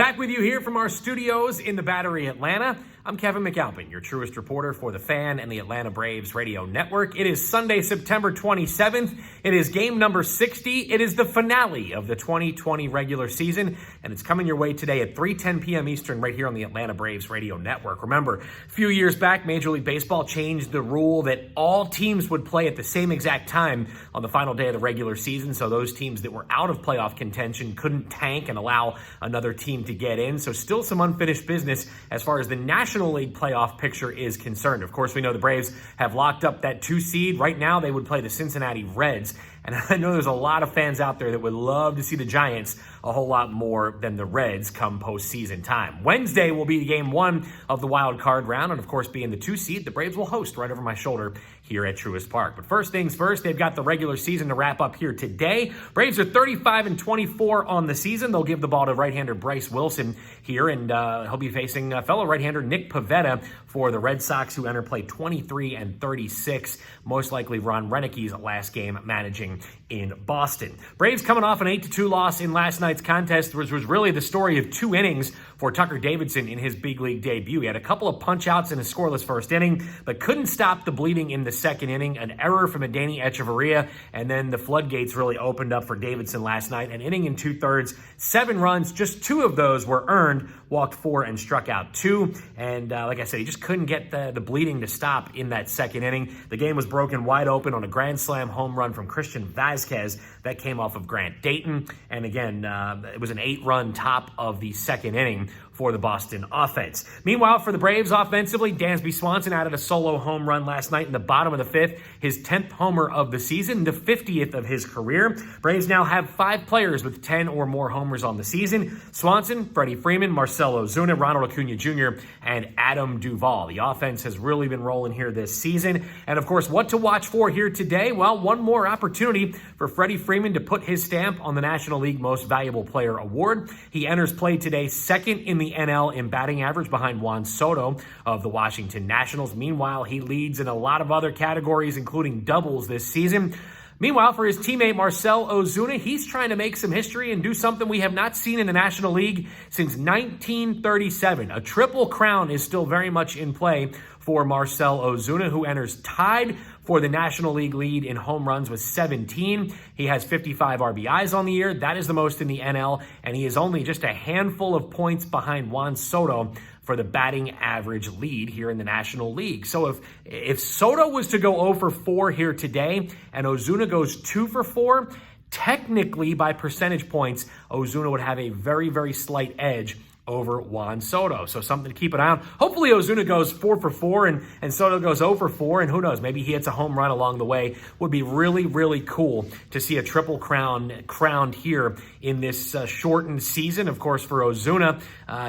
Back with you here from our studios in the Battery, Atlanta. I'm Kevin McAlpin, your truest reporter for The Fan and the Atlanta Braves radio network. It is Sunday, September 27th. It is game number 60. It is the finale of the 2020 regular season, and it's coming your way today at 3:10 p.m. Eastern right here on the Atlanta Braves radio network. Remember, a few years back, Major League Baseball changed the rule that all teams would play at the same exact time on the final day of the regular season, so those teams that were out of playoff contention couldn't tank and allow another team to get in. So still some unfinished business as far as the National League playoff picture is concerned. Of course, we know the Braves have locked up that 2 seed. Right now, they would play the Cincinnati Reds. And I know there's a lot of fans out there that would love to see the Giants a whole lot more than the Reds come postseason time. Wednesday will be game 1 of the wild card round. And of course, being the 2 seed, the Braves will host right over my shoulder here at Truist Park. But first things first, they've got the regular season to wrap up here today. Braves are 35-24 on the season. They'll give the ball to right-hander Bryce Wilson here, and he'll be facing fellow right-hander Nick Pivetta for the Red Sox, who enter play 23-36. Most likely Ron Renick's last game managing in Boston. Braves coming off an 8-2 loss in last night's contest, which was really the story of 2 innings for Tucker Davidson in his big league debut. He had a couple of punch-outs in a scoreless first inning, but couldn't stop the bleeding in the second inning. An error from Adeiny Hechavarria, and then the floodgates really opened up for Davidson last night. An inning and 2/3, 7 runs, just 2 of those were earned, walked 4 and struck out 2. And like I said, he just couldn't get the bleeding to stop in that second inning. The game was broken wide open on a grand slam home run from Christian Vazquez that came off of Grant Dayton. And again, it was an 8-run top of the second inning for the Boston offense. Meanwhile, for the Braves offensively, Dansby Swanson added a solo home run last night in the bottom of the 5th, his 10th homer of the season, the 50th of his career. Braves now have 5 players with 10 or more homers on the season: Swanson, Freddie Freeman, Marcell Ozuna, Ronald Acuna Jr., and Adam Duvall. The offense has really been rolling here this season. And of course, what to watch for here today? Well, one more opportunity for Freddie Freeman to put his stamp on the National League Most Valuable Player award. He enters play today second in the NL in batting average behind Juan Soto of the Washington Nationals. Meanwhile, he leads in a lot of other categories, including doubles this season. Meanwhile, for his teammate Marcell Ozuna, he's trying to make some history and do something we have not seen in the National League since 1937. A triple crown is still very much in play for Marcell Ozuna, who enters tied for the National League lead in home runs with 17. He has 55 RBIs on the year. That is the most in the NL, and he is only just a handful of points behind Juan Soto for the batting average lead here in the National League. So if Soto was to go 0 for 4 here today and Ozuna goes 2 for 4, technically by percentage points, Ozuna would have a very, very slight edge over Juan Soto. So something to keep an eye on. Hopefully Ozuna goes 4 for 4 and Soto goes 0 for 4, and who knows, maybe he hits a home run along the way. Would be really, really cool to see a triple crown crowned here in this shortened season. Of course, for Ozuna,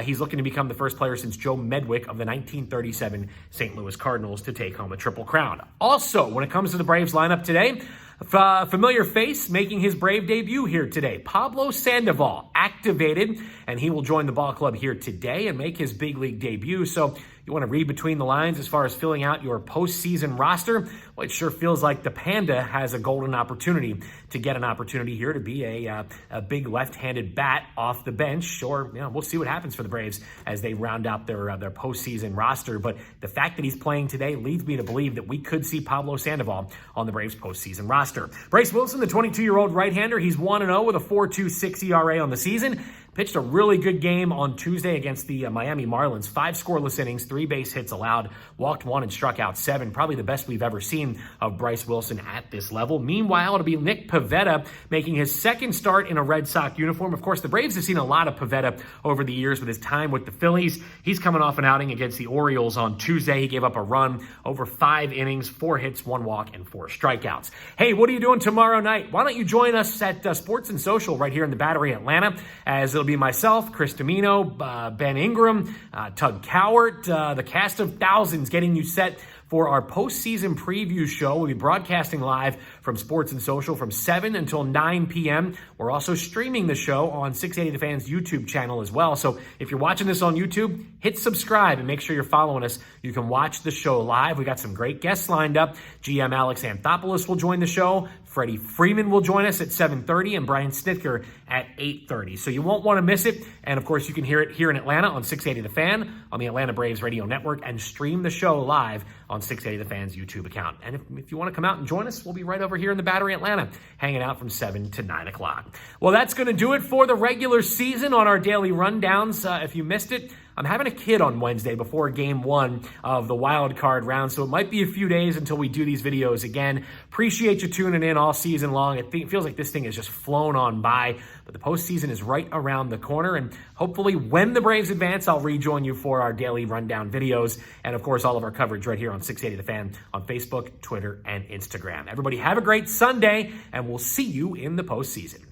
he's looking to become the first player since Joe Medwick of the 1937 St. Louis Cardinals to take home a triple crown. Also, when it comes to the Braves lineup today, familiar face making his Brave debut here today. Pablo Sandoval activated, and he will join the ball club here today and make his big league debut. So you want to read between the lines as far as filling out your postseason roster? Well, it sure feels like the Panda has a golden opportunity to get an opportunity here to be a big left-handed bat off the bench. Or we'll see what happens for the Braves as they round out their postseason roster. But the fact that he's playing today leads me to believe that we could see Pablo Sandoval on the Braves postseason roster. Bryce Wilson, the 22-year-old right-hander, he's 1-0 with a 4.26 ERA on the season. Pitched a really good game on Tuesday against the Miami Marlins. 5 scoreless innings, 3 base hits allowed, walked 1 and struck out 7. Probably the best we've ever seen of Bryce Wilson at this level. Meanwhile, it'll be Nick Pivetta making his second start in a Red Sox uniform. Of course, the Braves have seen a lot of Pivetta over the years with his time with the Phillies. He's coming off an outing against the Orioles on Tuesday. He gave up a run over 5 innings, 4 hits, 1 walk, and 4 strikeouts. Hey, what are you doing tomorrow night? Why don't you join us at Sports and Social right here in the Battery, Atlanta, as it'll be myself, Chris Domino, Ben Ingram, Tug Cowart, the cast of thousands getting you set for our postseason preview show. We'll be broadcasting live from Sports and Social from 7 until 9 p.m. We're also streaming the show on 680 The Fan's YouTube channel as well. So if you're watching this on YouTube, hit subscribe and make sure you're following us. You can watch the show live. We got some great guests lined up. GM Alex Anthopoulos will join the show. Freddie Freeman will join us at 7:30 and Brian Snitker at 8:30. So you won't want to miss it. And of course, you can hear it here in Atlanta on 680 The Fan, on the Atlanta Braves Radio Network, and stream the show live on 680 The Fan's YouTube account. And if you want to come out and join us, we'll be right over here in the Battery, Atlanta, hanging out from 7 to 9 o'clock. Well, that's going to do it for the regular season on our daily rundowns. If you missed it, I'm having a kid on Wednesday before game 1 of the wild card round, so it might be a few days until we do these videos again. Appreciate you tuning in all season long. It feels like this thing has just flown on by, but the postseason is right around the corner, and hopefully when the Braves advance, I'll rejoin you for our daily rundown videos, and of course all of our coverage right here on 680 The Fan on Facebook, Twitter, and Instagram. Everybody have a great Sunday, and we'll see you in the postseason.